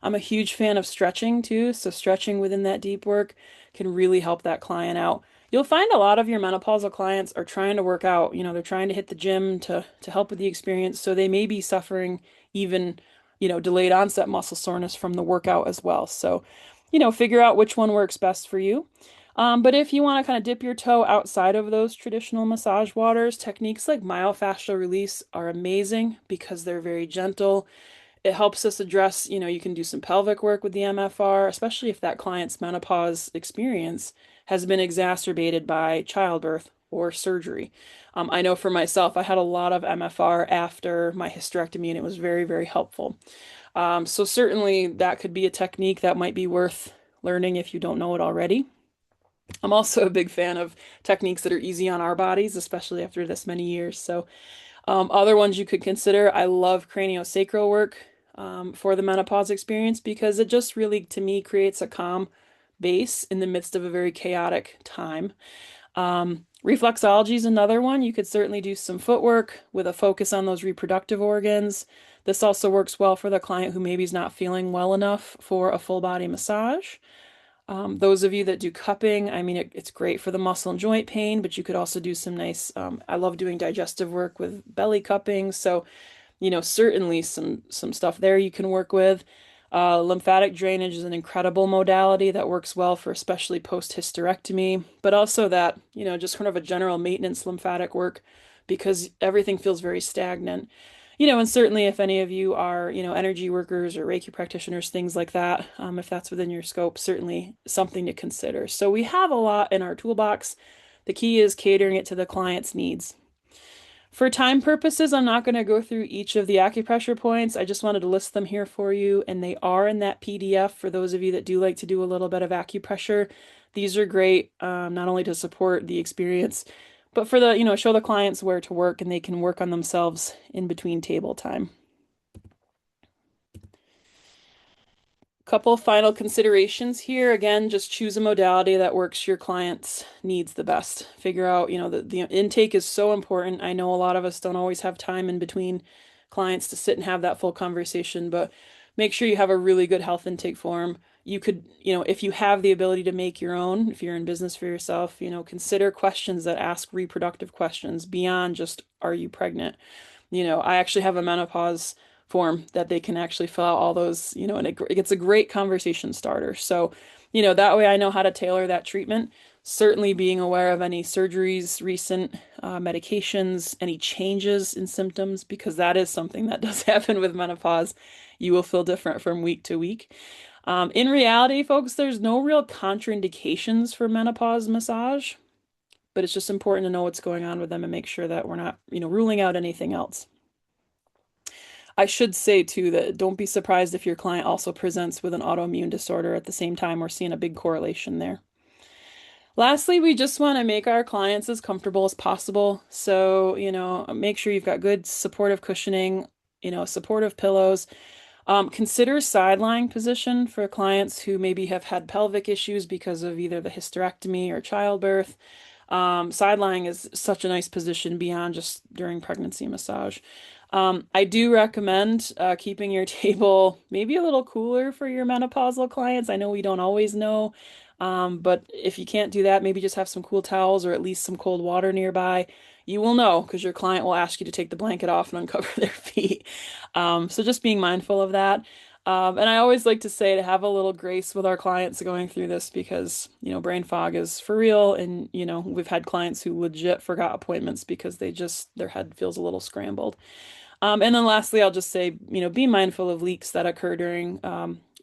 I'm a huge fan of stretching too, so stretching within that deep work can really help that client out. You'll find a lot of your menopausal clients are trying to work out, they're trying to hit the gym to help with the experience, so they may be suffering even, delayed onset muscle soreness from the workout as well. So, figure out which one works best for you. But if you want to kind of dip your toe outside of those traditional massage waters, techniques like myofascial release are amazing because they're very gentle. It helps us address, you can do some pelvic work with the MFR, especially if that client's menopause experience has been exacerbated by childbirth or surgery. I know for myself, I had a lot of MFR after my hysterectomy, and it was very, very helpful. So certainly that could be a technique that might be worth learning if you don't know it already. I'm also a big fan of techniques that are easy on our bodies, especially after this many years. So other ones you could consider, I love craniosacral work for the menopause experience because it just really, to me, creates a calm base in the midst of a very chaotic time. Reflexology is another one. You could certainly do some footwork with a focus on those reproductive organs. This also works well for the client who maybe is not feeling well enough for a full body massage. Those of you that do cupping, I mean, it's great for the muscle and joint pain, but you could also do some nice, I love doing digestive work with belly cupping. So, certainly some stuff there you can work with. Lymphatic drainage is an incredible modality that works well for especially post-hysterectomy, but also that, just kind of a general maintenance lymphatic work because everything feels very stagnant. And certainly if any of you are, energy workers or Reiki practitioners, things like that, if that's within your scope, certainly something to consider. So we have a lot in our toolbox. The key is catering it to the client's needs. For time purposes, I'm not going to go through each of the acupressure points. I just wanted to list them here for you, and they are in that PDF for those of you that do like to do a little bit of acupressure. These are great, not only to support the experience, but for the, show the clients where to work and they can work on themselves in between table time. Couple final considerations here. Again, just choose a modality that works your client's needs the best. Figure out, the intake is so important. I know a lot of us don't always have time in between clients to sit and have that full conversation, but make sure you have a really good health intake form. You could, if you have the ability to make your own, if you're in business for yourself, consider questions that ask reproductive questions beyond just, are you pregnant? I actually have a menopause form that they can actually fill out all those, and it's a great conversation starter. So, that way I know how to tailor that treatment. Certainly being aware of any surgeries, recent medications, any changes in symptoms, because that is something that does happen with menopause. You will feel different from week to week. In reality, folks, there's no real contraindications for menopause massage, but it's just important to know what's going on with them and make sure that we're not, ruling out anything else. I should say too that don't be surprised if your client also presents with an autoimmune disorder at the same time. We're seeing a big correlation there. Lastly, we just want to make our clients as comfortable as possible. So, make sure you've got good supportive cushioning, supportive pillows. Consider side lying position for clients who maybe have had pelvic issues because of either the hysterectomy or childbirth. Side lying is such a nice position beyond just during pregnancy massage. I do recommend keeping your table maybe a little cooler for your menopausal clients. I know we don't always know, but if you can't do that, maybe just have some cool towels or at least some cold water nearby. You will know because your client will ask you to take the blanket off and uncover their feet. So just being mindful of that. And I always like to say to have a little grace with our clients going through this because, brain fog is for real. And, we've had clients who legit forgot appointments because their head feels a little scrambled. And then lastly, I'll just say, be mindful of leaks that occur during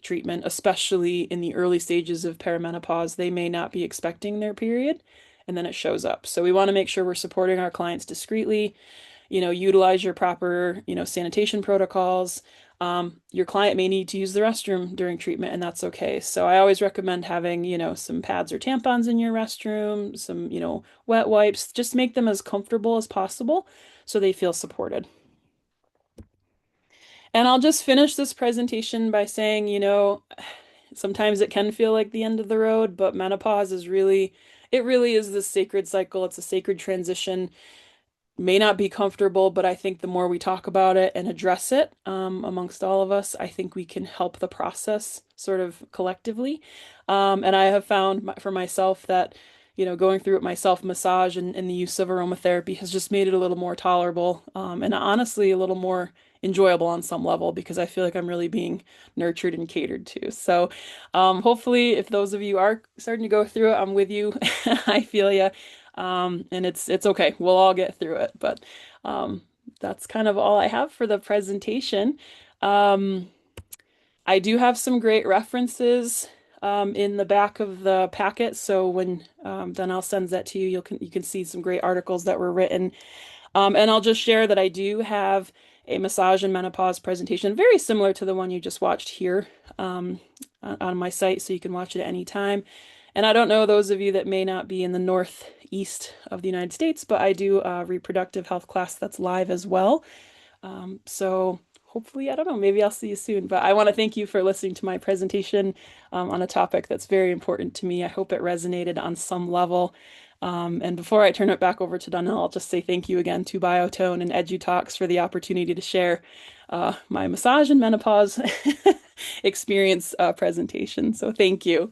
treatment, especially in the early stages of perimenopause. They may not be expecting their period, and then it shows up. So we want to make sure we're supporting our clients discreetly, utilize your proper, sanitation protocols. Your client may need to use the restroom during treatment, and that's okay. So I always recommend having, some pads or tampons in your restroom, some, wet wipes. Just make them as comfortable as possible so they feel supported. And I'll just finish this presentation by saying, sometimes it can feel like the end of the road, but menopause it really is this sacred cycle. It's a sacred transition. May not be comfortable, but I think the more we talk about it and address it amongst all of us, I think we can help the process sort of collectively. And I have found for myself that, going through it myself, massage and the use of aromatherapy has just made it a little more tolerable, and honestly a little more enjoyable on some level because I feel like I'm really being nurtured and catered to. So, hopefully, if those of you are starting to go through it, I'm with you. I feel you. And it's okay. We'll all get through it. But um, that's kind of all I have for the presentation. Um, I do have some great references in the back of the packet. So when then I'll send that to you. You can see some great articles that were written. And I'll just share that I do have a massage and menopause presentation, very similar to the one you just watched here on my site, so you can watch it at any time. And I don't know those of you that may not be in the northeast of the United States, but I do a reproductive health class that's live as well. So hopefully, I don't know, maybe I'll see you soon. But I want to thank you for listening to my presentation on a topic that's very important to me. I hope it resonated on some level. And before I turn it back over to Donnell, I'll just say thank you again to Biotone and EduTalks for the opportunity to share my massage and menopause experience presentation. So thank you.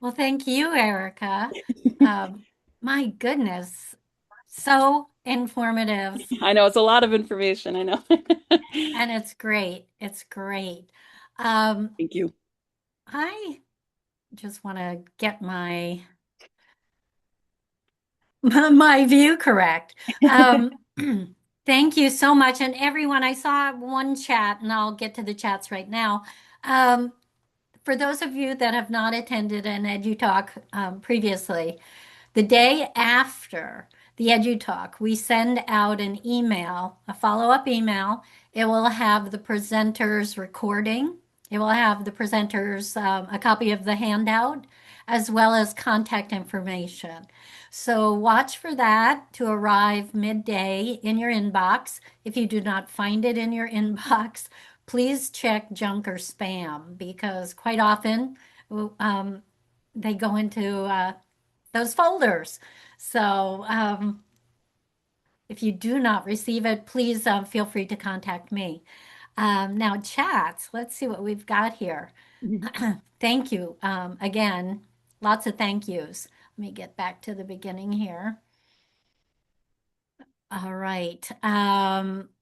Well, thank you, Erica. Um, my goodness, so informative, I know it's a lot of information. I know. and it's great. It's great. Um, Thank you. I just want to get my my view correct. Um, thank you so much, and everyone. I saw one chat, and I'll get to the chats right now. Um, for those of you that have not attended an EduTalk previously, the day after the EduTalk, we send out an email, a follow-up email. It will have the presenter's recording. It will have the presenter's a copy of the handout, as well as contact information. So watch for that to arrive midday in your inbox. If you do not find it in your inbox, please check junk or spam because quite often um, they go into those folders. So if you do not receive it, please feel free to contact me. Now, chats, let's see what we've got here. Thank you again. Lots of thank yous. Let me get back to the beginning here. All right.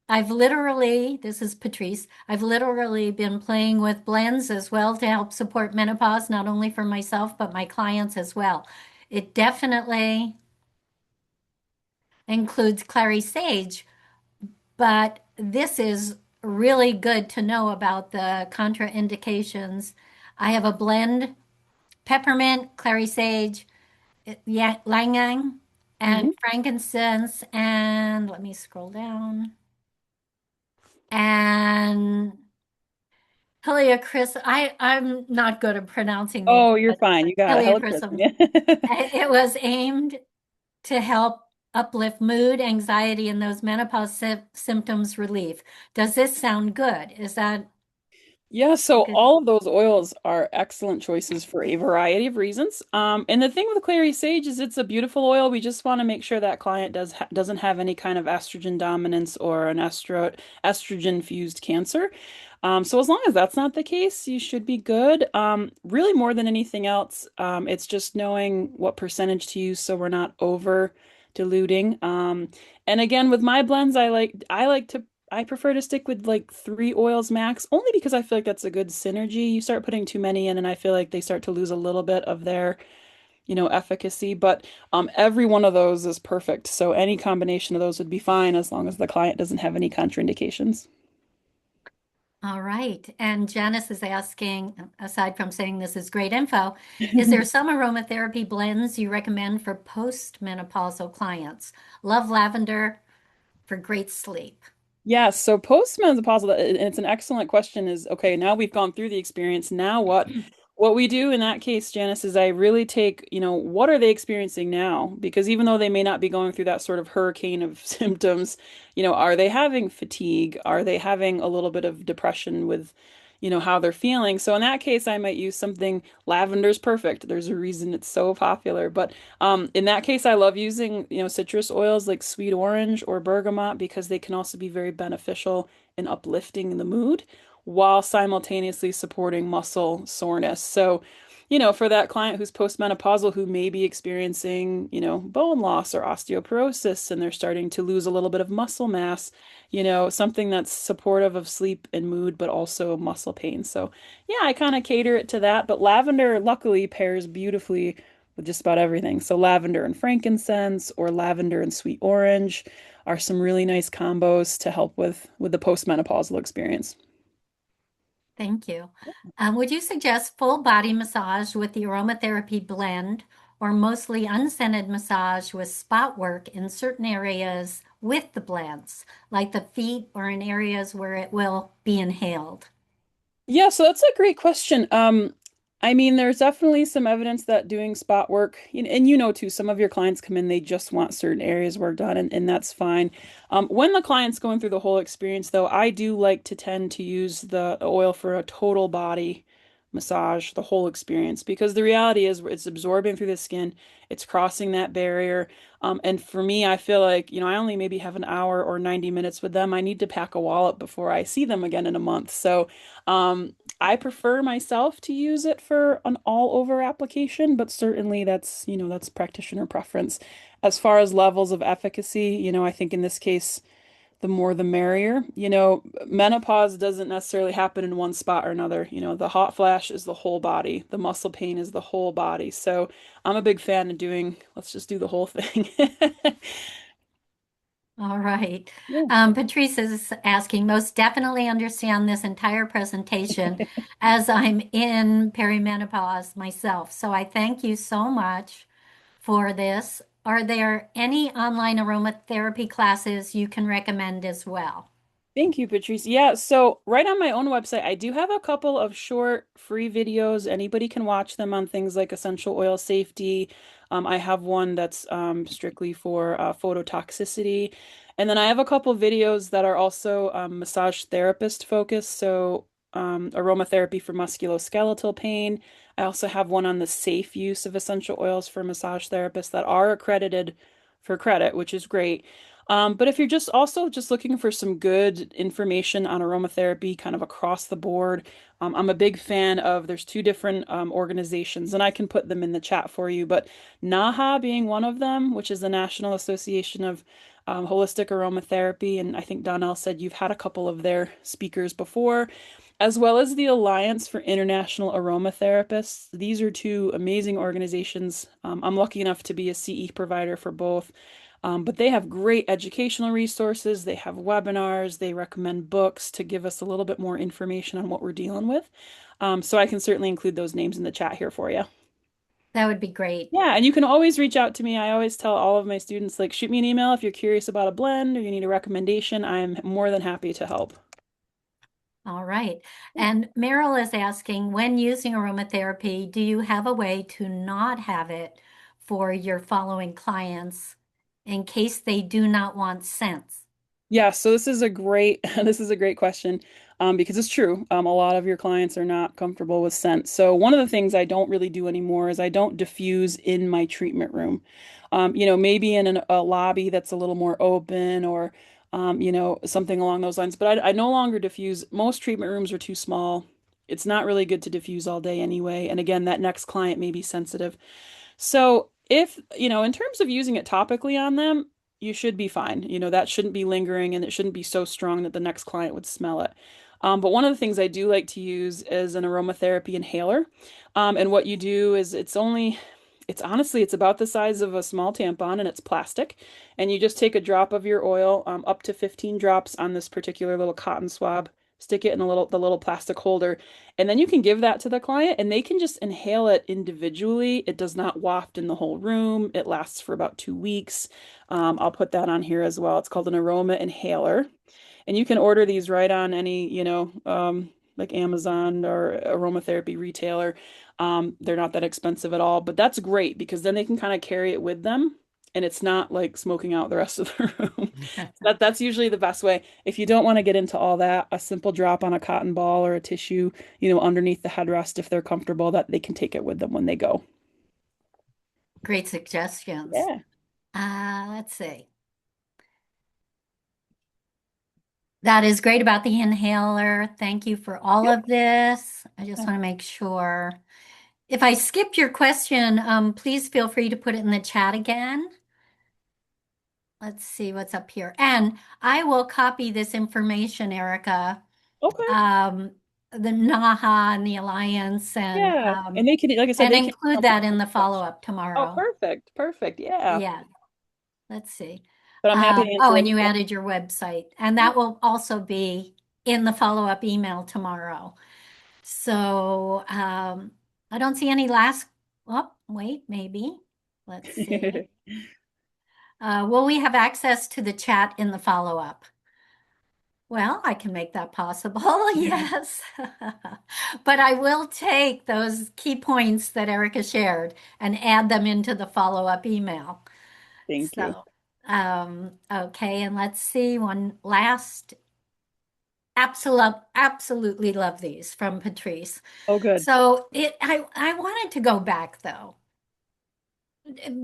This is Patrice, I've literally been playing with blends as well to help support menopause, not only for myself, but my clients as well. It definitely includes clary sage, but this is really good to know about the contraindications. I have a blend, peppermint, clary sage, yeah, ylang and Mhm. frankincense, and let me scroll down. And I'm not good at pronouncing these, Oh, you're but fine. You got it. Heliocrisum. Helichrysum. It was aimed to help uplift mood, anxiety, and those menopause symptoms relief. Does this sound good? Is that Yeah, a so good? all of those oils are excellent choices for a variety of reasons. And the thing with clary sage is it's a beautiful oil. We just want to make sure that client doesn't have any kind of estrogen dominance or an estrogen fused cancer. So as long as that's not the case, you should be good. Really more than anything else, it's just knowing what percentage to use so we're not over diluting. And again, with my blends, I prefer to stick with like 3 oils max, only because I feel like that's a good synergy. You start putting too many in, and I feel like they start to lose a little bit of their, efficacy. But every one of those is perfect. So any combination of those would be fine as long as the client doesn't have any contraindications. All right. And Janice is asking, aside from saying this is great info, is there some aromatherapy blends you recommend for postmenopausal clients? Love lavender for great sleep. Yeah, so postmenopausal, and it's an excellent question, is okay, now we've gone through the experience. Now what? What we do in that case, Janice, is I really take, what are they experiencing now? Because even though they may not be going through that sort of hurricane of symptoms, are they having fatigue? Are they having a little bit of depression with, how they're feeling? So in that case, I might use something, lavender's perfect. There's a reason it's so popular. But in that case, I love using, citrus oils like sweet orange or bergamot because they can also be very beneficial in uplifting the mood while simultaneously supporting muscle soreness. So, for that client who's postmenopausal who may be experiencing, bone loss or osteoporosis and they're starting to lose a little bit of muscle mass, something that's supportive of sleep and mood, but also muscle pain. So, yeah, I kind of cater it to that. But lavender luckily pairs beautifully with just about everything. So lavender and frankincense or lavender and sweet orange are some really nice combos to help with the postmenopausal experience. Thank you. Would you suggest full body massage with the aromatherapy blend or mostly unscented massage with spot work in certain areas with the blends, like the feet or in areas where it will be inhaled? Yeah, so that's a great question. I mean, there's definitely some evidence that doing spot work, and too, some of your clients come in, they just want certain areas work done, and that's fine. When the client's going through the whole experience, though, I do like to tend to use the oil for a total body massage, the whole experience, because the reality is it's absorbing through the skin, it's crossing that barrier. And for me, I feel like, I only maybe have an hour or 90 minutes with them. I need to pack a wallet before I see them again in a month. So, I prefer myself to use it for an all-over application, but certainly that's practitioner preference. As far as levels of efficacy, I think in this case, the more the merrier. Menopause doesn't necessarily happen in one spot or another. The hot flash is the whole body, the muscle pain is the whole body. So I'm a big fan of doing, let's just do the whole thing. All right. Yeah. Patrice is asking, most definitely understand this entire presentation as I'm in perimenopause myself. So I thank you so much for this. Are there any online aromatherapy classes you can recommend as well? Thank you, Patrice. Yeah, so right on my own website, I do have a couple of short free videos. Anybody can watch them on things like essential oil safety. I have one that's strictly for phototoxicity. And then I have a couple videos that are also massage therapist focused. So aromatherapy for musculoskeletal pain. I also have one on the safe use of essential oils for massage therapists that are accredited for credit, which is great. But if you're just also just looking for some good information on aromatherapy kind of across the board, I'm a big fan of, there's two different organizations, and I can put them in the chat for you, but NAHA being one of them, which is the National Association of Holistic Aromatherapy, and I think Donnell said you've had a couple of their speakers before, as well as the Alliance for International Aromatherapists. These are two amazing organizations. I'm lucky enough to be a CE provider for both. But they have great educational resources. They have webinars. They recommend books to give us a little bit more information on what we're dealing with. So I can certainly include those names in the chat here for you. That would be great. Yeah, and you can always reach out to me. I always tell all of my students, like, shoot me an email if you're curious about a blend or you need a recommendation. I'm more than happy to help. All right. And Meryl is asking, when using aromatherapy, do you have a way to not have it for your following clients in case they do not want scents? Yeah, so this is a great this is a great question because it's true. A lot of your clients are not comfortable with scent. So one of the things I don't really do anymore is I don't diffuse in my treatment room. Maybe in a lobby that's a little more open or something along those lines. But I no longer diffuse. Most treatment rooms are too small. It's not really good to diffuse all day anyway. And again, that next client may be sensitive. So if, in terms of using it topically on them, you should be fine. That shouldn't be lingering and it shouldn't be so strong that the next client would smell it. But one of the things I do like to use is an aromatherapy inhaler. And what you do is it's honestly, it's about the size of a small tampon and it's plastic. And you just take a drop of your oil, up to 15 drops on this particular little cotton swab, stick it in the little plastic holder, and then you can give that to the client and they can just inhale it individually. It does not waft in the whole room. It lasts for about 2 weeks. I'll put that on here as well. It's called an aroma inhaler. And you can order these right on any, like Amazon or aromatherapy retailer. They're not that expensive at all, but that's great because then they can kind of carry it with them and it's not like smoking out the rest of the room. That's usually the best way. If you don't want to get into all that, a simple drop on a cotton ball or a tissue, underneath the headrest if they're comfortable, that they can take it with them when they go. Great suggestions. Yeah. Let's see. That is great about the inhaler. Thank you for all Yep. of this. I just want to make sure. If I skipped your question, please feel free to put it in the chat again. Let's see what's up here. And I will copy this information, Erica, Okay. um, the NAHA and the Alliance, Yeah. And they can, like I said, and they can include come that up in with the stuff. follow-up Oh, tomorrow. perfect. Perfect. Yeah. Yeah, let's see. But I'm happy to Oh, answer and any you questions. added your website, and Yeah. that will also be in the follow-up email tomorrow. So I don't see any last. Oh, wait, maybe. Let's see. Will we have access to the chat in the follow-up? Well, I can make that possible, yes. But I will take those key points that Erica shared and add them into the follow-up email. Thank you. So, okay, and let's see one last. Absolutely love these from Patrice. Oh, good. So I wanted to go back though,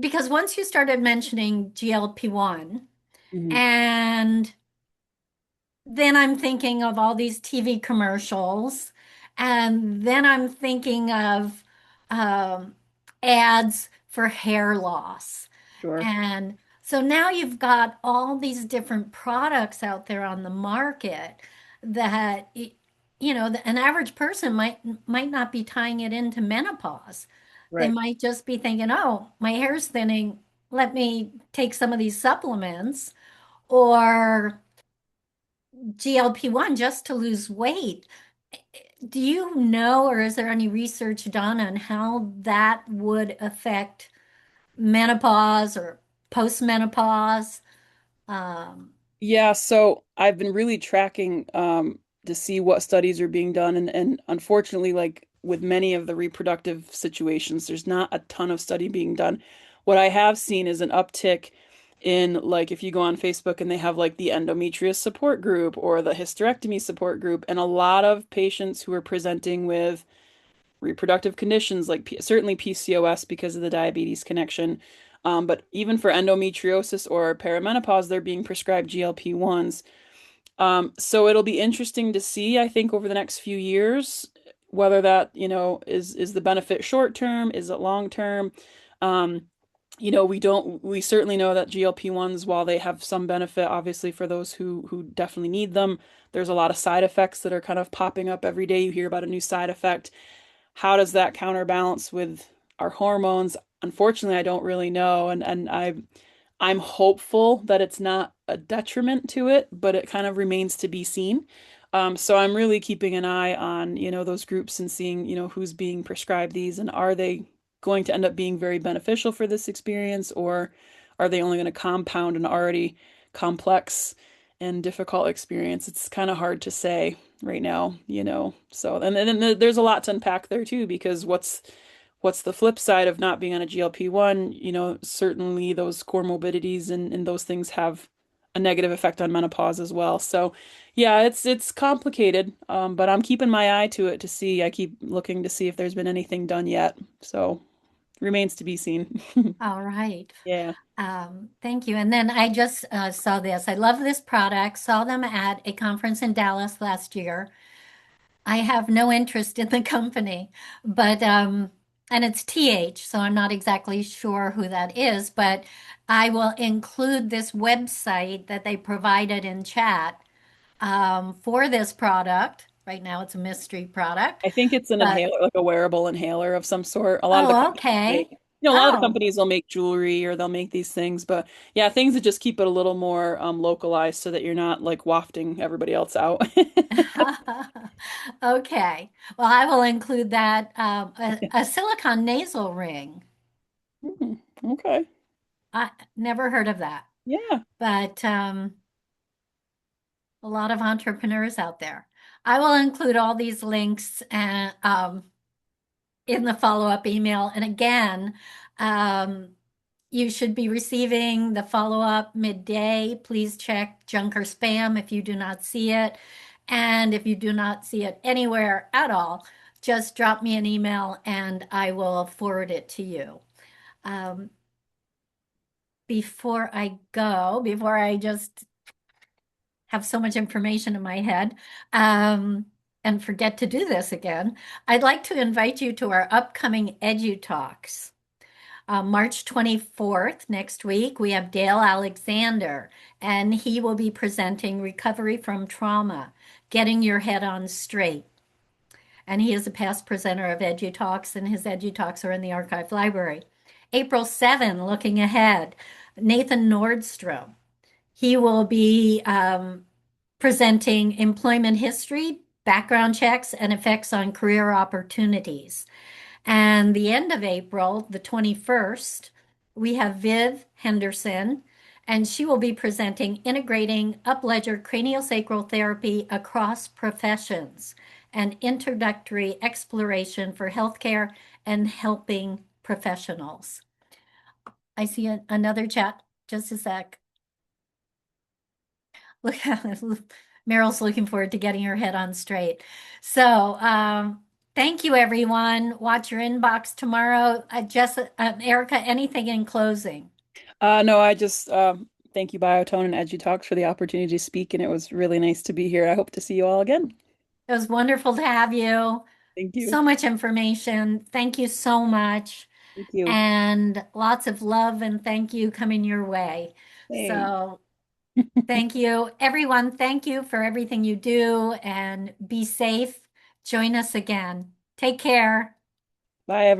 because once you started mentioning GLP-1 Hmm. and then I'm thinking of all these TV commercials, and then I'm thinking of um, ads for hair loss. Sure. And so now you've got all these different products out there on the market that, an average person might not be tying it into menopause. They Right. might just be thinking, oh, my hair's thinning. Let me take some of these supplements. Or GLP-1 just to lose weight. Do you know, or is there any research done on how that would affect menopause or postmenopause? Um, Yeah, so I've been really tracking to see what studies are being done and unfortunately like with many of the reproductive situations there's not a ton of study being done. What I have seen is an uptick in like if you go on Facebook and they have like the endometrius support group or the hysterectomy support group and a lot of patients who are presenting with reproductive conditions like certainly PCOS because of the diabetes connection. But even for endometriosis or perimenopause, they're being prescribed GLP-1s. So it'll be interesting to see, I think, over the next few years, whether that, is the benefit short term, is it long term? Um, we certainly know that GLP-1s, while they have some benefit, obviously for those who definitely need them, there's a lot of side effects that are kind of popping up every day. You hear about a new side effect. How does that counterbalance with our hormones? Unfortunately, I don't really know, and I'm hopeful that it's not a detriment to it, but it kind of remains to be seen. So I'm really keeping an eye on, those groups and seeing, who's being prescribed these and are they going to end up being very beneficial for this experience or are they only going to compound an already complex and difficult experience? It's kind of hard to say right now, So, and then there's a lot to unpack there too, because what's the flip side of not being on a GLP-1? Certainly those comorbidities and those things have a negative effect on menopause as well. So, yeah, it's complicated, but I'm keeping my eye to it to see. I keep looking to see if there's been anything done yet. So, remains to be seen. all right. Yeah. Thank you. And then I just saw this. I love this product. Saw them at a conference in Dallas last year. I have no interest in the company, but and it's TH, so I'm not exactly sure who that is, but I will include this website that they provided in chat for this product. Right now, it's a mystery product, I think it's an but inhaler, like a wearable inhaler of some sort. A lot of the oh, companies make, okay. a lot of the Oh, companies will make jewelry or they'll make these things, but yeah, things that just keep it a little more localized so that you're not like wafting everybody else out. okay. Well, I will include that a silicone nasal ring. Hmm, okay. I never heard of that, Yeah. but A lot of entrepreneurs out there. I will include all these links and in the follow-up email. And again, um, you should be receiving the follow-up midday. Please check junk or spam if you do not see it. And if you do not see it anywhere at all, just drop me an email and I will forward it to you. Um, before I just have so much information in my head, um, and forget to do this again, I'd like to invite you to our upcoming Edu Talks. March 24th, next week, we have Dale Alexander, and he will be presenting Recovery from Trauma, Getting Your Head on Straight. And he is a past presenter of EduTalks, and his EduTalks are in the archive library. April 7, looking ahead, Nathan Nordstrom. He will be presenting employment history, background checks, and effects on career opportunities. And the end of April, the 21st, we have Viv Henderson, and she will be presenting Integrating Upledger Craniosacral Therapy Across Professions, an introductory exploration for healthcare and helping professionals. I see another chat. Just a sec. Look, Meryl's looking forward to getting her head on straight. So, thank you, everyone. Watch your inbox tomorrow. Erica, anything in closing? No, I just thank you, Biotone and EduTalks, for the opportunity to speak, and it was really nice to be here. I hope to see you all again. It was wonderful to have you. Thank you. So much information. Thank you so much. Thank you. And lots of love and thank you coming your way. Thanks. So, thank you, everyone. Thank you for everything you do and be safe. Join us again. Take care. Bye, everyone.